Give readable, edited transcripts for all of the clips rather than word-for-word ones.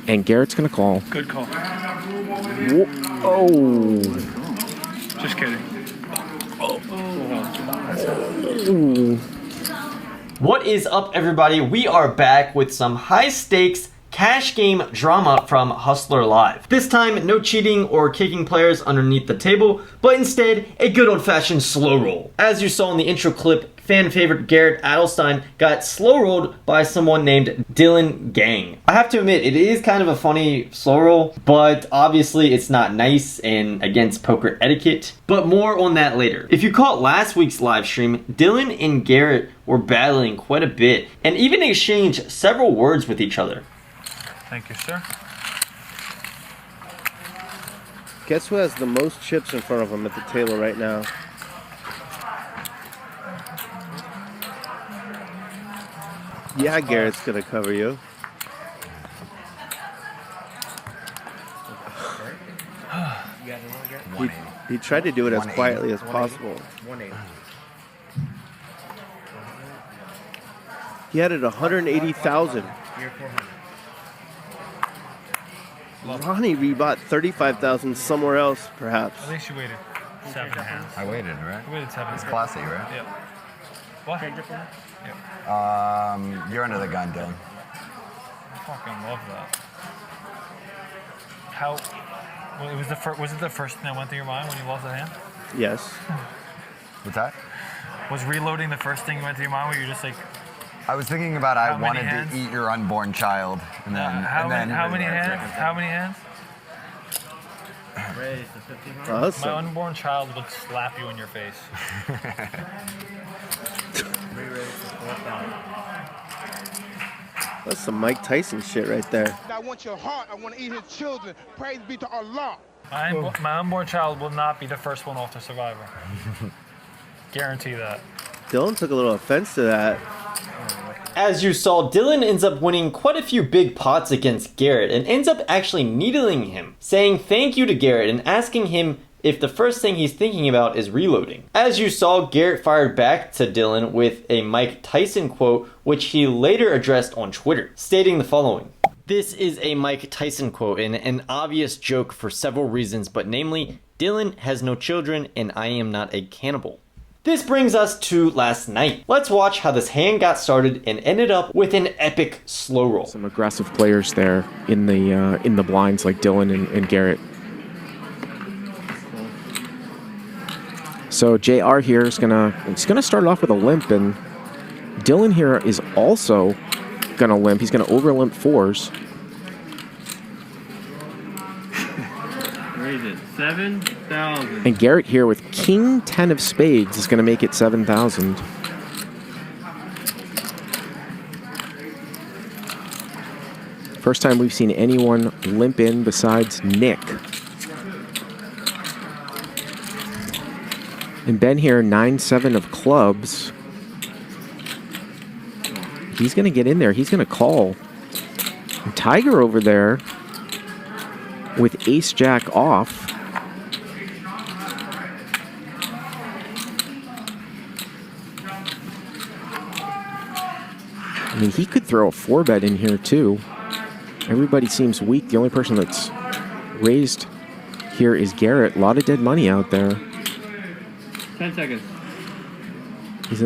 And Garrett's going to call. Good call. Oh. Just kidding. What is up, everybody? We are back with some high-stakes cash game drama from Hustler Live. This time, no cheating or kicking players underneath the table, but instead, a good old-fashioned slow roll. As you saw in the intro clip, fan favorite Garrett Adlestein got slow rolled by someone named Dylan Gang. I have to admit, it is kind of a funny slow roll, but obviously it's not nice and against poker etiquette, but more on that later. If you caught last week's live stream, Dylan and Garrett were battling quite a bit and even exchanged several words with each other. Thank you, sir. Guess who has the most chips in front of him at the table right now? Yeah, Garrett's gonna cover you. He tried to do it as quietly as possible. He had it 180,000. Ronnie rebought 35,000 somewhere else, perhaps. At least you waited 7 hands. I waited, right? You waited 7 It's hands. classy, right? Yep. What? Yep. You're under the gun, Dylan. I fucking love that. How? Well, it was the first. Was it the first thing that went through your mind when you lost that hand? Yes. What's that? Was reloading the first thing that went through your mind where you're just like, I was thinking about I How many wanted hands? to eat your unborn child, and then how many hands? How many hands? My Awesome. unborn child would slap you in your face. That's some Mike Tyson shit right there. I want your heart. I want to eat his children. Praise be to Allah. My unborn child will not be the first one off the Survivor. Guarantee that. Dylan took a little offense to that. As you saw, Dylan ends up winning quite a few big pots against Garrett and ends up actually needling him, saying thank you to Garrett and asking him if the first thing he's thinking about is reloading. As you saw, Garrett fired back to Dylan with a Mike Tyson quote, which he later addressed on Twitter, stating the following. This is a Mike Tyson quote and an obvious joke for several reasons, but namely, Dylan has no children and I am not a cannibal. This brings us to last night. Let's watch how this hand got started and ended up with an epic slow roll. Some aggressive players there in the blinds like Dylan and Garrett. So JR here is gonna start off with a limp, and Dylan here is also gonna limp. He's gonna over limp fours. Raise it 7,000. And Garrett here with King 10 of spades is gonna make it 7,000. First time we've seen anyone limp in besides Nick. And Ben here, 9-7 of clubs. He's going to get in there. He's going to call. And Tiger over there with ace-jack off. I mean, he could throw a 4-bet in here, too. Everybody seems weak. The only person that's raised here is Garrett. A lot of dead money out there. 10 seconds. He's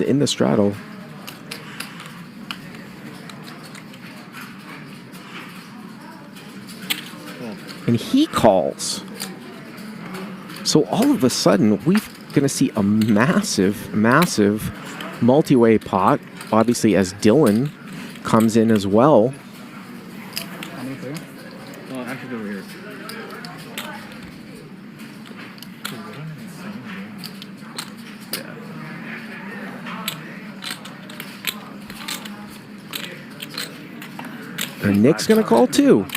in the straddle. And he calls. So all of a sudden, we're going to see a massive, massive multi-way pot. Obviously, as Dylan comes in as well. Oh, actually, over here. And Nick's going to call too. 1,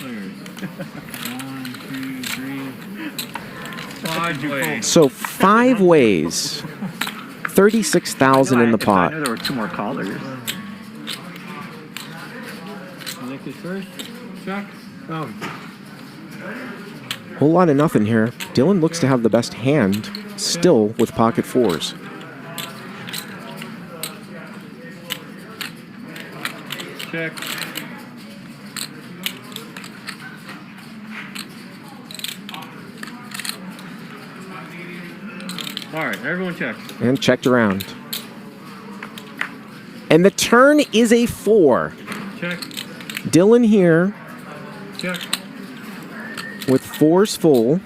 2, 3. 5 So 5 ways. 36,000 in the pot. I knew there were 2 more callers. Nick is first. Check. Oh. Whole lot of nothing here. Dylan looks to have the best hand still with pocket fours. Check. All right, everyone checks. And checked around. And the turn is a 4. Check. Dylan here Check. with 4s full.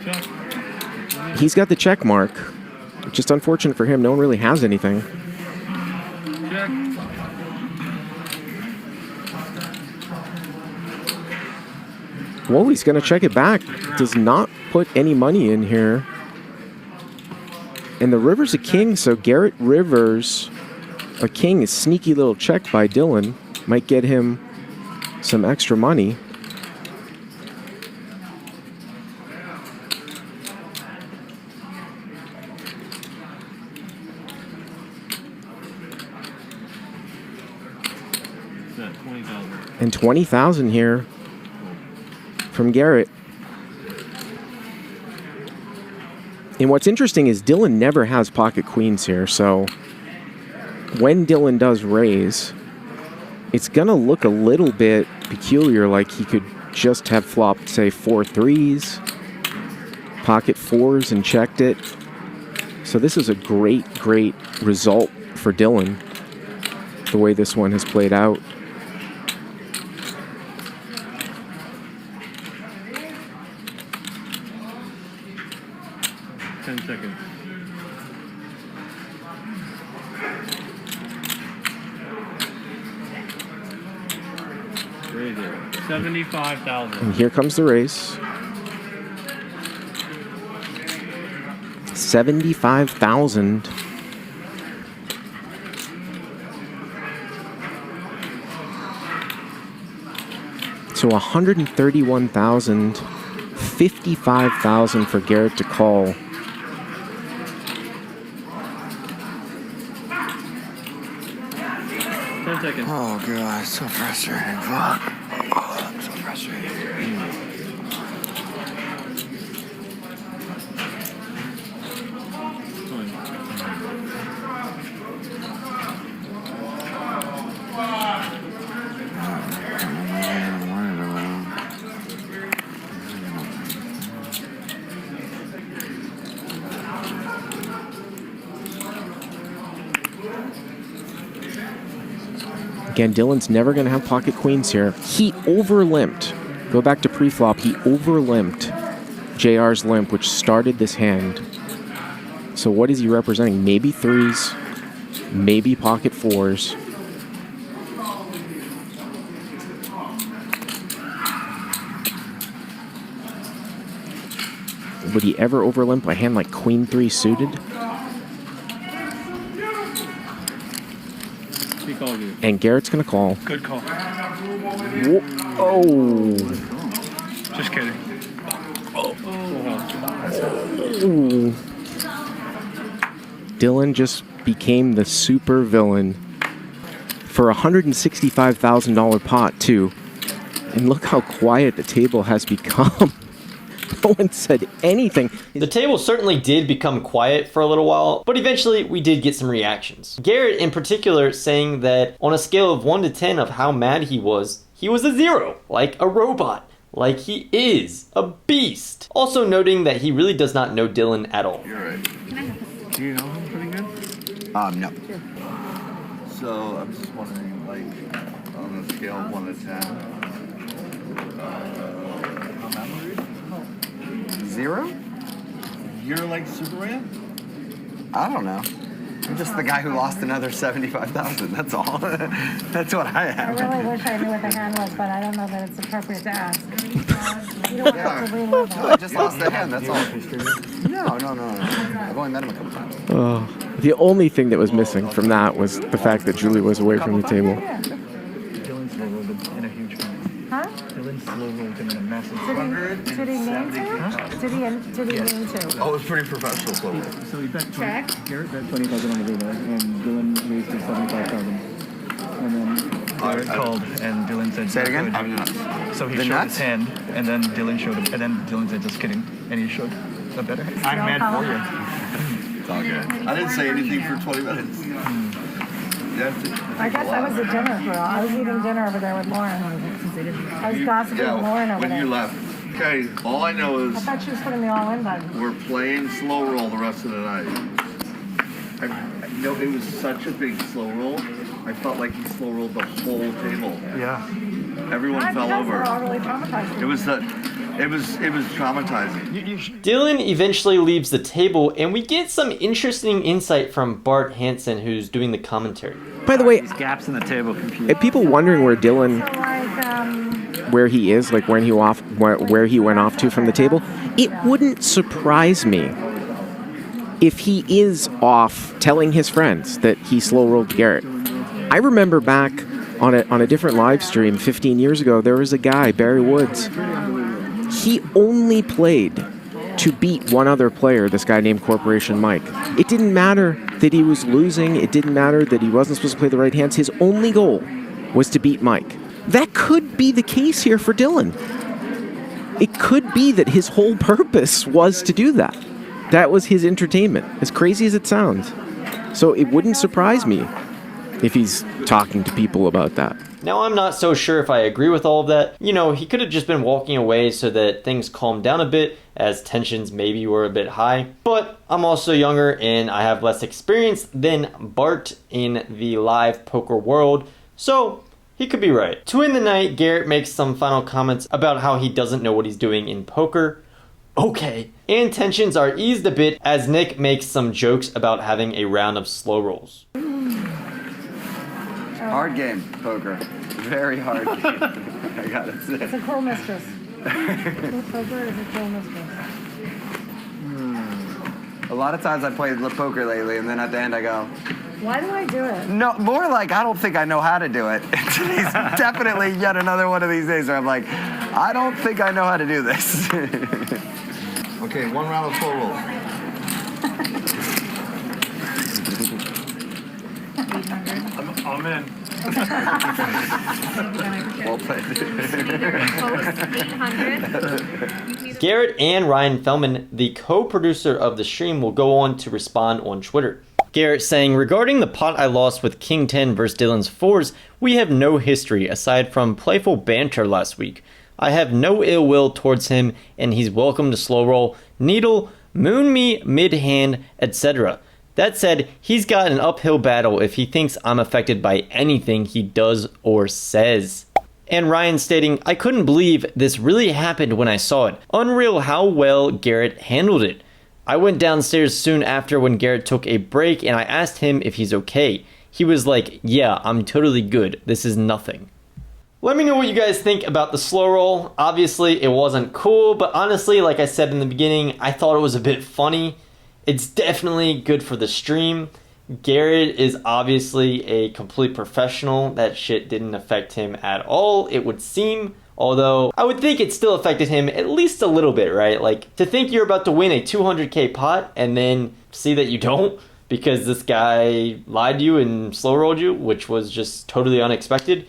Check. He's got the check mark. Just unfortunate for him. No one really has anything. Check. Well, he's going to check it back. Does not put any money in here. And the river's a king, so Garrett Rivers, a king, is sneaky little check by Dylan. Might get him some extra money. Set 20,000. And 20,000 here from Garrett. And what's interesting is Dylan never has pocket queens here, so when Dylan does raise, it's going to look a little bit peculiar, like he could just have flopped, say, 4 3s, pocket 4s, and checked it. So this is a great, great result for Dylan, the way this one has played out. Seconds. Raise it. 75,000. And here comes the race. 75,000. So 131,000, 55,000 for Garrett to call. Seconds. Oh god, so frustrating. Fuck. Oh, I'm so frustrated. Again, Dylan's never going to have pocket queens here. He over-limped. Go back to pre-flop. He over-limped JR's limp, which started this hand. So what is he representing? Maybe 3s, maybe pocket 4s. Would he ever over-limp a hand like queen 3 suited? He called you. And Garrett's going to call. Good call. Oh. Just kidding. Ooh. Dylan just became the super villain for a $165,000 pot, too. And look how quiet the table has become. No one said anything. The table certainly did become quiet for a little while, but eventually we did get some reactions. Garrett in particular saying that on a scale of 1 to 10 of how mad he was a 0, like a robot, like he is a beast. Also noting that he really does not know Dylan at all. You're right. Do you know him pretty good? No. So I'm just wondering, like, on a scale of 1 to 10. How mad were you? 0? You're like Superman? I don't know. I'm just the guy who lost another 75,000. That's all. That's what I I have. really wish I knew what the hand was, but I don't know that it's appropriate to ask. You don't have to relive No, I just lost the hand. That's all. No. I've only met him a couple times. The only thing that was missing from that was the fact that Julie was away from the table. Dylan Slowroll in a huge fight. Huh? Dylan Slowroll in a massive Did he mean to? Did he mean to? Oh, it's pretty professional Slowroll. So he bet Check. Garrett bet 20,000 on the river, and Dylan raised to 75,000. And then Garrett called, and Dylan said, Say it again? "I'm nuts." So he The showed nuts? his hand, and then Dylan showed him, and then Dylan said, "Just kidding," and he showed a better hand. I'm mad for you. It's all good. I didn't say anything for 20 minutes. I guess I was a dinner girl. I was eating dinner over there with Lauren. I was gossiping with Lauren over there. When you left, Okay, all I know I is thought she was putting the all-in button. we're playing slow roll the rest of the night. It was such a big slow roll. I felt like he slow rolled the whole table. Yeah. Everyone I fell guys over. were all really traumatized. It was traumatizing. Dylan eventually leaves the table, and we get some interesting insight from Bart Hansen, who's doing the commentary. By the way, These gaps in the table confuse. if people wondering where Dylan, So like, where he is, like where he went off to from the table, it wouldn't surprise me if he is off telling his friends that he slow rolled Garrett. I remember back on a different live stream 15 years ago, there was a guy, Barry Woods. He only played to beat one other player, this guy named Corporation Mike. It didn't matter that he was losing. It didn't matter that he wasn't supposed to play the right hands. His only goal was to beat Mike. That could be the case here for Dylan. It could be that his whole purpose was to do that. That was his entertainment, as crazy as it sounds. So it wouldn't surprise me if he's talking to people about that. Now, I'm not so sure if I agree with all of that. You know, he could have just been walking away so that things calmed down a bit, as tensions maybe were a bit high. But I'm also younger and I have less experience than Bart in the live poker world, so he could be right. To end the night, Garrett makes some final comments about how he doesn't know what he's doing in poker. Okay. And tensions are eased a bit as Nick makes some jokes about having a round of slow rolls. Hard game, poker. Very hard game. I gotta say. it's a cruel mistress. Poker is a cruel mistress. A lot of times I played poker lately, and then at the end I go, Why do I do it? no, more like I don't think I know how to do it. Today's definitely yet another one of these days where I'm like, I don't think I know how to do this. Okay, one round of slow roll. I'm in. Well played. Garrett and Ryan Feldman, the co-producer of the stream, will go on to respond on Twitter. Garrett saying, regarding the pot I lost with King 10 versus Dylan's 4s, we have no history aside from playful banter last week. I have no ill will towards him and he's welcome to slow roll, needle, moon me, mid-hand, etc. That said, he's got an uphill battle if he thinks I'm affected by anything he does or says. And Ryan stating, I couldn't believe this really happened when I saw it. Unreal how well Garrett handled it. I went downstairs soon after when Garrett took a break and I asked him if he's okay. He was like, yeah, I'm totally good. This is nothing. Let me know what you guys think about the slow roll. Obviously, it wasn't cool, but honestly, like I said in the beginning, I thought it was a bit funny. It's definitely good for the stream. Garrett is obviously a complete professional. That shit didn't affect him at all, it would seem. Although, I would think it still affected him at least a little bit, right? Like, to think you're about to win a 200k pot and then see that you don't because this guy lied to you and slow rolled you, which was just totally unexpected.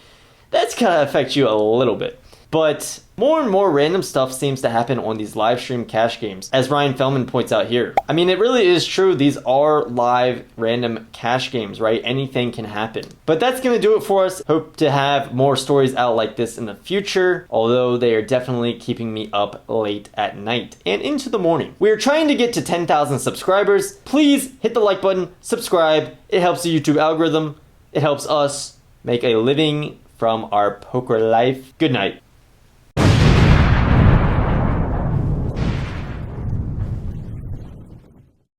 That's gonna affect you a little bit. But more and more random stuff seems to happen on these live stream cash games, as Ryan Feldman points out here. I mean, it really is true. These are live random cash games, right? Anything can happen. But that's gonna do it for us. Hope to have more stories out like this in the future, although they are definitely keeping me up late at night and into the morning. We are trying to get to 10,000 subscribers. Please hit the like button, subscribe. It helps the YouTube algorithm. It helps us make a living from our poker life. Good night.